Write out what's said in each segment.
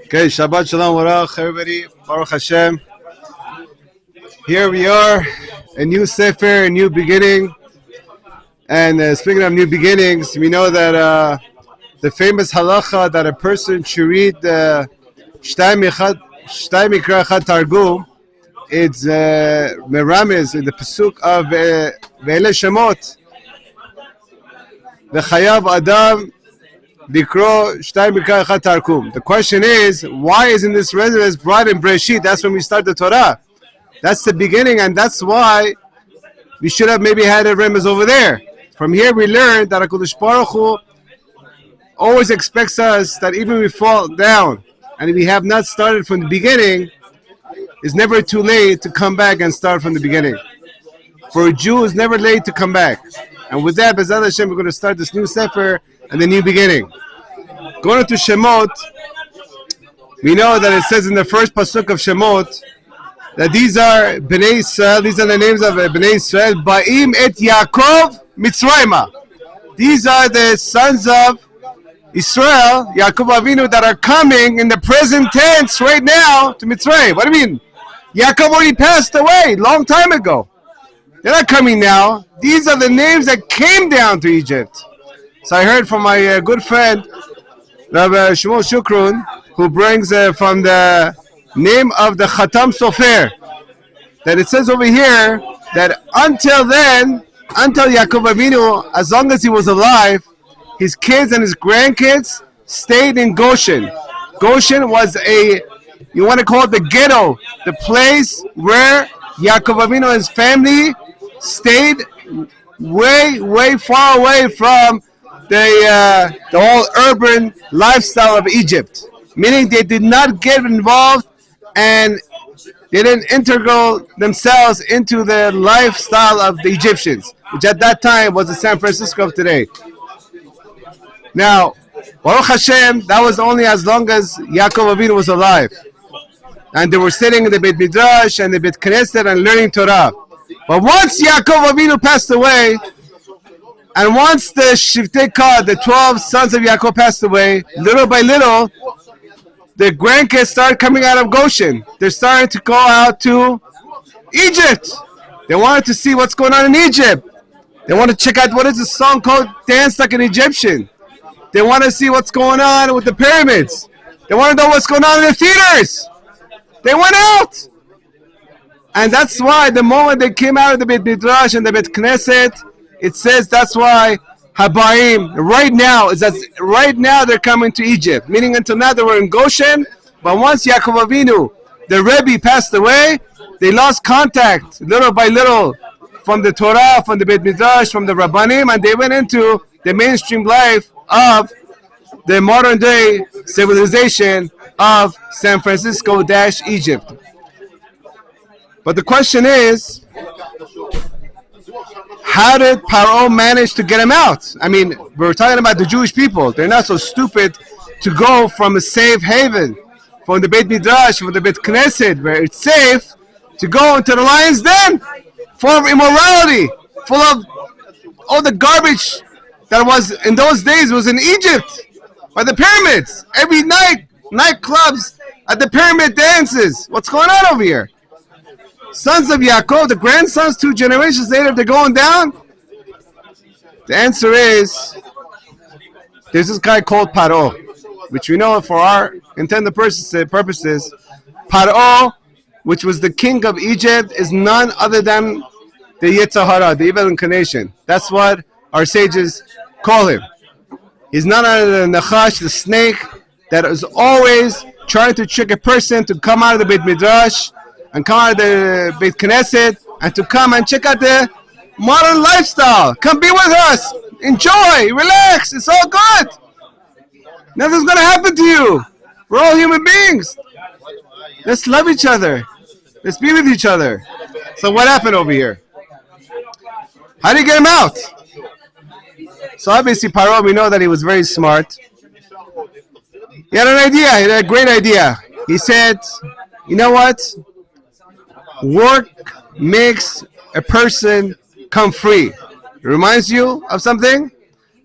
Okay, Shabbat Shalom Warach, everybody. Baruch Hashem. Here we are, a new Sefer, a new beginning. And speaking of new beginnings, we know that the famous halacha that a person should read Shtay Mikra Chad Targum, it's Meramis in the Pasuk of Ve'ele Shemot. V'chayav Adam Likro Shtay Mikra Chad Targum. The question is, why isn't this residence brought in Breshit? That's when we start the Torah. That's the beginning, and that's why we should have maybe had a remez over there. From here we learn that HaKadosh Baruch Hu always expects us that even if we fall down and we have not started from the beginning, it's never too late to come back and start from the beginning. For a Jew, it's never late to come back. And with that, B'ezrat Hashem, we're going to start this new Sefer and the new beginning. Going into Shemot, we know that it says in the first pasuk of Shemot that these are Bnei Israel, these are the names of Bnei Israel, Ba'im et Yaakov Mitzrayma. These are the sons of Israel, Yaakov Avinu, that are coming in the present tense right now to Mitzrayim. What do you mean? Yaakov already passed away long time ago. They're not coming now. These are the names that came down to Egypt. So I heard from my good friend, Rabbi Shemot Shukrun, who brings from the name of the Khatam Sofer, that it says over here that until then, until Yaakov Avinu, as long as he was alive, his kids and his grandkids stayed in Goshen. Goshen was you want to call it the ghetto, the place where Yaakov Avinu and his family stayed way, way far away from the whole urban lifestyle of Egypt. Meaning they did not get involved and they didn't integrate themselves into the lifestyle of the Egyptians, which at that time was the San Francisco of today. Now, Baruch Hashem, that was only as long as Yaakov Avinu was alive. And they were sitting in the Beit Midrash and the Beit Knesset and learning Torah. But once Yaakov Avinu passed away, and once the Shiftei Kad, the 12 sons of Yaakov passed away, little by little, the grandkids started coming out of Goshen. They're starting to go out to Egypt. They wanted to see what's going on in Egypt. They want to check out what is the song called Dance Like an Egyptian. They want to see what's going on with the pyramids. They want to know what's going on in the theaters. They went out. And that's why the moment they came out of the Beit Midrash and the Beit Knesset, it says that's why Habayim, right now they're coming to Egypt. Meaning until now they were in Goshen, but once Yaakov Avinu, the Rebbe, passed away, they lost contact little by little from the Torah, from the Beit Midrash, from the Rabbanim, and they went into the mainstream life of the modern day civilization of San Francisco-Egypt. But the question is, how did Paro manage to get him out? I mean, we're talking about the Jewish people. They're not so stupid to go from a safe haven, from the Beit Midrash, from the Beit Knesset, where it's safe, to go into the lion's den, full of immorality, full of all the garbage that was in those days was in Egypt, by the pyramids. Every night, nightclubs at the pyramid dances. What's going on over here? Sons of Yaakov, the grandsons, 2 generations later, they're going down. The answer is, there's this guy called Paro, which we know for our intended purposes, Paro, which was the king of Egypt, is none other than the Yetzer Hara, the evil inclination. That's what our sages call him. He's none other than Nachash, the snake, that is always trying to trick a person to come out of the Beit Midrash and come out of the Beit Knesset and to come and check out the modern lifestyle. Come be with us. Enjoy. Relax. It's all good. Nothing's going to happen to you. We're all human beings. Let's love each other. Let's be with each other. So what happened over here? How did he get him out? So obviously Paro, we know that he was very smart. He had an idea. He had a great idea. He said, you know what? Work makes a person come free. It reminds you of something?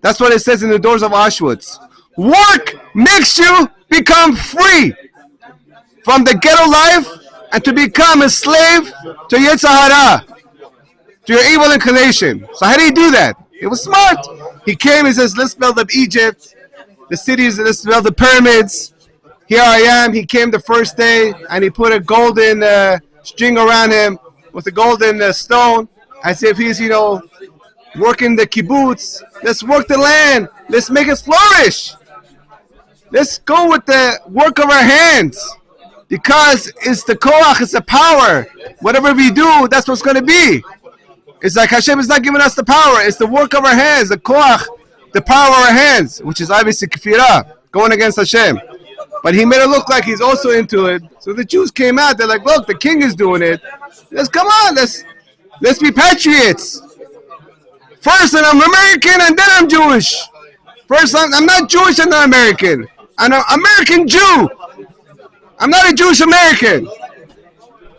That's what it says in the doors of Auschwitz. Work makes you become free. from the ghetto life and to become a slave to Yetzer Hara, to your evil inclination. So how did he do that? He was smart. He came, he says, let's build up Egypt, the cities, let's build the pyramids. Here I am. He came the first day and he put a golden string around him with a golden stone, as if he's, working the kibbutz. Let's work the land. Let's make it flourish. Let's go with the work of our hands. Because it's the koach, it's the power. Whatever we do, that's what's going to be. It's like Hashem is not giving us the power. It's the work of our hands, the koach, the power of our hands, which is obviously kefirah, going against Hashem. But he made it look like he's also into it. So the Jews came out. They're like, look, the king is doing it. Let's come on. Let's be patriots. First, I'm American, and then I'm Jewish. First, I'm not Jewish and not American. I'm an American Jew. I'm not a Jewish American.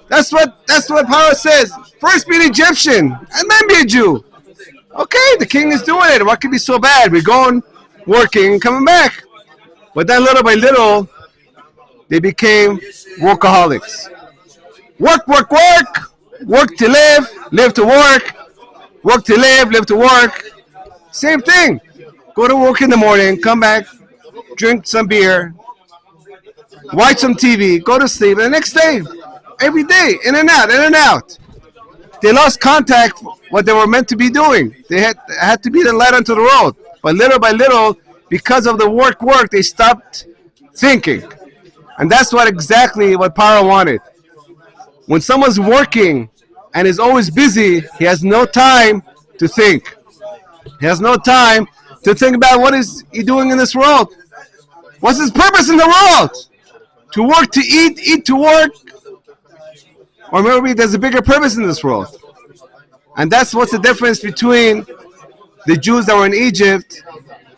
That's what Parashah says. First be an Egyptian, and then be a Jew. Okay, the king is doing it. What could be so bad? We're going, working, coming back. But then little by little, they became workaholics. Work, work, work. Work to live, live to work. Work to live to work. Same thing. Go to work in the morning, come back, drink some beer, watch some TV, go to sleep, and the next day, every day, in and out, in and out. They lost contact with what they were meant to be doing. They had to be the light unto the world. But little by little, because of the work, they stopped thinking. And that's exactly what Parashah wanted. When someone's working and is always busy, he has no time to think. He has no time to think about what is he doing in this world. What's his purpose in the world? To work to eat, eat to work? Or maybe there's a bigger purpose in this world. And that's what's the difference between the Jews that were in Egypt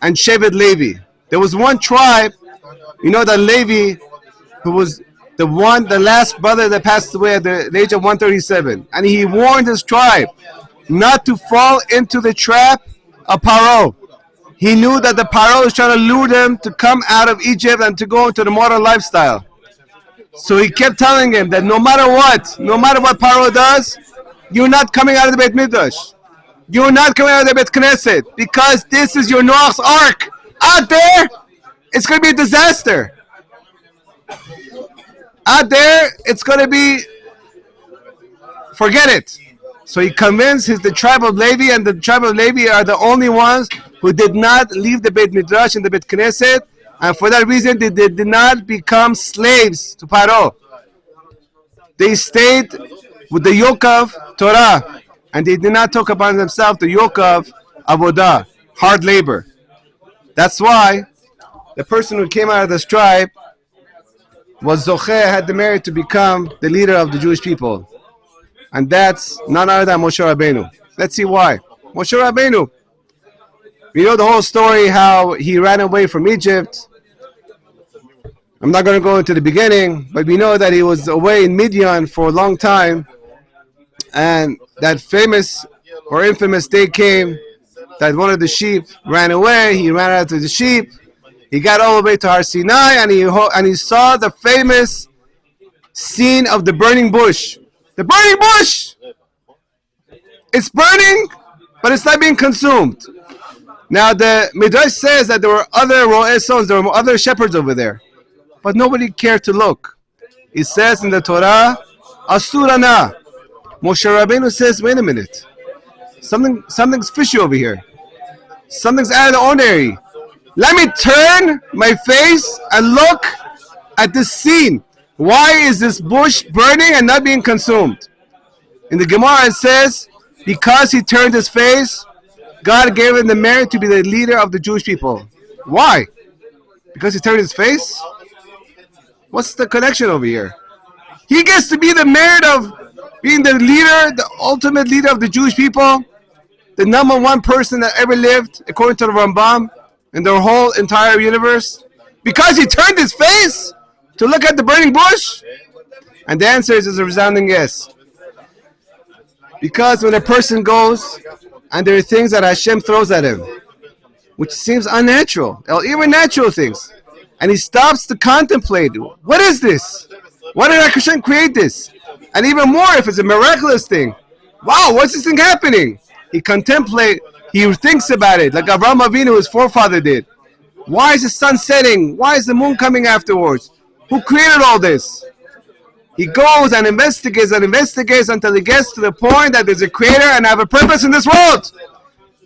and Shevet Levi. There was one tribe, that Levi, who was the last brother that passed away at the age of 137. And he warned his tribe not to fall into the trap of Paro. He knew that the Paro was trying to lure them to come out of Egypt and to go into the modern lifestyle. So he kept telling him that no matter what Paro does, you're not coming out of the Beit Midrash. You're not coming out of the Beit Knesset, because this is your Noach's Ark. Out there, it's going to be a disaster. Out there, it's going to be, forget it. So he convinced the tribe of Levi, and the tribe of Levi are the only ones who did not leave the Beit Midrash and the Beit Knesset, and for that reason, they did not become slaves to Paro. They stayed with the yoke of Torah, and they did not talk upon themselves the yoke of avodah, hard labor. That's why the person who came out of this tribe was Yochai, had the merit to become the leader of the Jewish people. And that's none other than Moshe Rabbeinu. Let's see why. Moshe Rabbeinu. We know the whole story, how he ran away from Egypt. I'm not going to go into the beginning, but we know that he was away in Midian for a long time. And that famous or infamous day came that one of the sheep ran away. He ran after the sheep. He got all the way to Har Sinai, and he saw the famous scene of the burning bush. The burning bush! It's burning, but it's not being consumed. Now the Midrash says that there were other ro'eh sons, there were other shepherds over there, but nobody cared to look. It says in the Torah, Asurana. Moshe Rabbeinu says, wait a minute, something's fishy over here. Something's out of the ordinary. Let me turn my face and look at this scene. Why is this bush burning and not being consumed? In the Gemara it says, because he turned his face, God gave him the merit to be the leader of the Jewish people. Why? Because he turned his face? What's the connection over here? He gets to be the merit of being the leader, the ultimate leader of the Jewish people, the number one person that ever lived, according to the Rambam, in the whole entire universe, because he turned his face to look at the burning bush? And the answer is a resounding yes. Because when a person goes and there are things that Hashem throws at him, which seems unnatural, or even natural things, and he stops to contemplate, what is this? Why did Hashem create this? And even more, if it's a miraculous thing, wow, what's this thing happening? He thinks about it, like Avraham Avinu, his forefather, did. Why is the sun setting? Why is the moon coming afterwards? Who created all this? He goes and investigates until he gets to the point that there's a creator and I have a purpose in this world.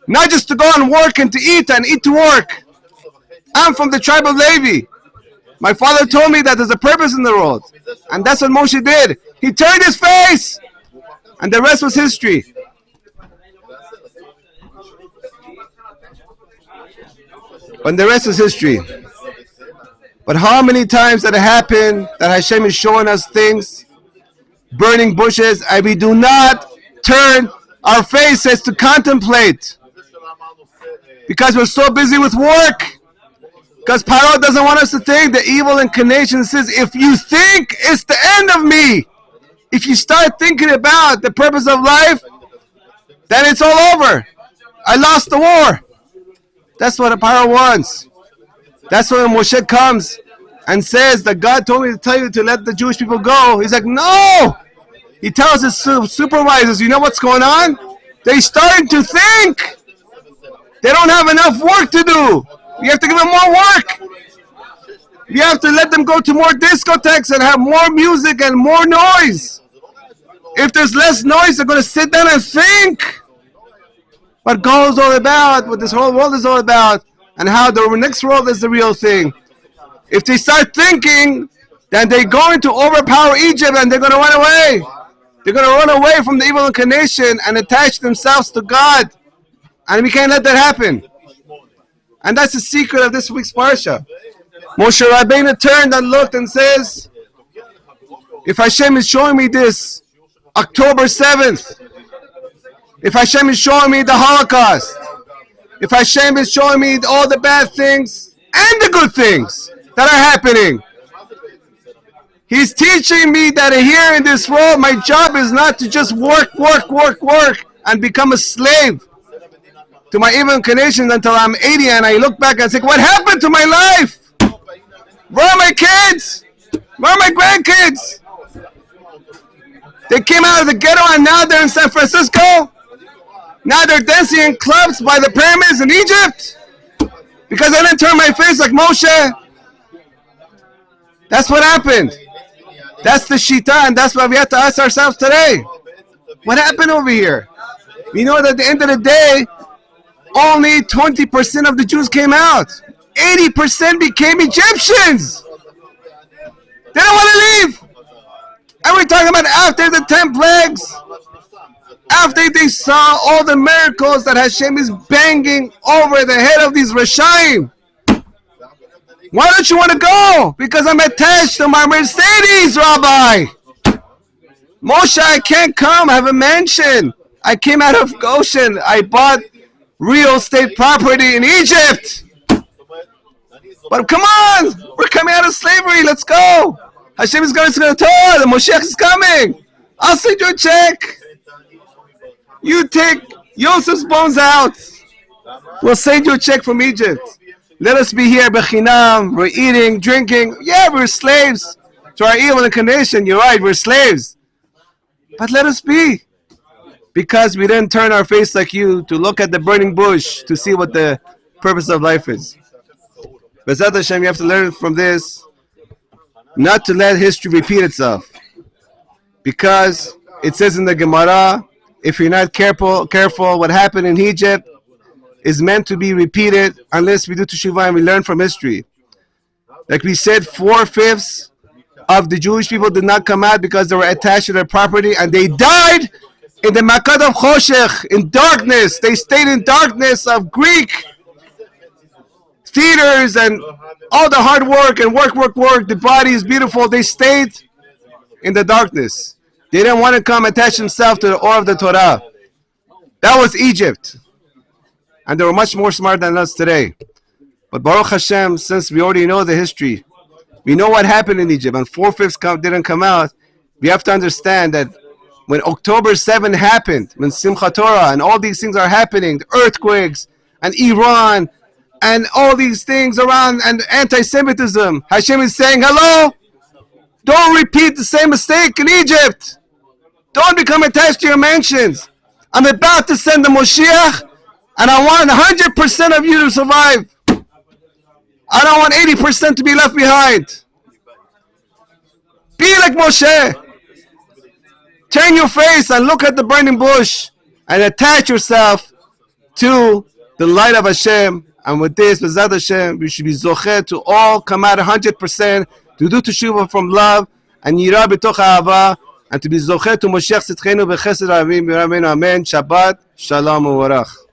Not just to go and work and to eat and eat to work. I'm from the tribe of Levi. My father told me that there's a purpose in the world. And that's what Moshe did. He turned his face. And the rest was history. And the rest is history. But how many times did it happen that Hashem is showing us things, burning bushes, and we do not turn our faces to contemplate? Because we're so busy with work. Because Paro doesn't want us to think. The evil inclination says, if you think it's the end of me, if you start thinking about the purpose of life, then it's all over. I lost the war. That's what a Paro wants. That's when Moshe comes and says that God told me to tell you to let the Jewish people go. He's like, no! He tells his supervisors, you know what's going on? They're starting to think. They don't have enough work to do. You have to give them more work. You have to let them go to more discotheques and have more music and more noise. If there's less noise, they're going to sit down and think. What God is all about, what this whole world is all about, and how the next world is the real thing. If they start thinking, then they're going to overpower Egypt and they're going to run away. They're going to run away from the evil inclination and attach themselves to God. And we can't let that happen. And that's the secret of this week's Parashah. Moshe Rabbeinu turned and looked and says, if Hashem is showing me this, October 7th, if Hashem is showing me the Holocaust, if Hashem is showing me all the bad things and the good things that are happening, He's teaching me that here in this world, my job is not to just work, and become a slave to my evil inclinations until I'm 80 and I look back and say, what happened to my life? Where are my kids? Where are my grandkids? They came out of the ghetto and now they're in San Francisco? Now they're dancing in clubs by the pyramids in Egypt? Because I didn't turn my face like Moshe? That's what happened. That's the Shita, and that's what we have to ask ourselves today. What happened over here? We know that at the end of the day, only 20% of the Jews came out. 80% became Egyptians. They don't want to leave. And we're talking about after the 10 plagues, after they saw all the miracles that Hashem is banging over the head of these Rashaim. Why don't you want to go? Because I'm attached to my Mercedes, Rabbi. Moshe, I can't come. I have a mansion. I came out of Goshen. I bought real estate property in Egypt. But come on. We're coming out of slavery. Let's go. Hashem is going to Torah. The Moshiach is coming. I'll send you a check. You take Yosef's bones out. We'll send you a check from Egypt. Let us be here, bechinam. We're eating, drinking. Yeah, we're slaves to our evil inclination. You're right, we're slaves. But let us be. Because we didn't turn our face like you to look at the burning bush to see what the purpose of life is. B'ezrat Hashem, you have to learn from this not to let history repeat itself. Because it says in the Gemara, if you're not careful, what happened in Egypt is meant to be repeated unless we do teshuvah and we learn from history. Like we said, 4/5 of the Jewish people did not come out because they were attached to their property and they died in the Makad of Choshech, in darkness. They stayed in darkness of Greek theaters and all the hard work and work. The body is beautiful. They stayed in the darkness. They didn't want to come attach themselves to the awe of the Torah. That was Egypt. And they were much more smart than us today. But Baruch Hashem, since we already know the history, we know what happened in Egypt, and 4/5 didn't come out, we have to understand that when October 7 happened, when Simchat Torah and all these things are happening, the earthquakes and Iran and all these things around and anti-Semitism, Hashem is saying, hello, Don't repeat the same mistake in Egypt. Don't become attached to your mansions. I'm about to send the Moshiach, and I want 100% of you to survive. I don't want 80% to be left behind. Be like Moshe. Turn your face and look at the burning bush and attach yourself to the light of Hashem. And with this, B'ezrat Hashem, we should be zocheh to all come out 100%, to do teshuvah from love, and yirah b'toch ahava, and to be zocheh to Moshiach Tzidkenu b'chesed Avim, amen. Shabbat, shalom u'varach.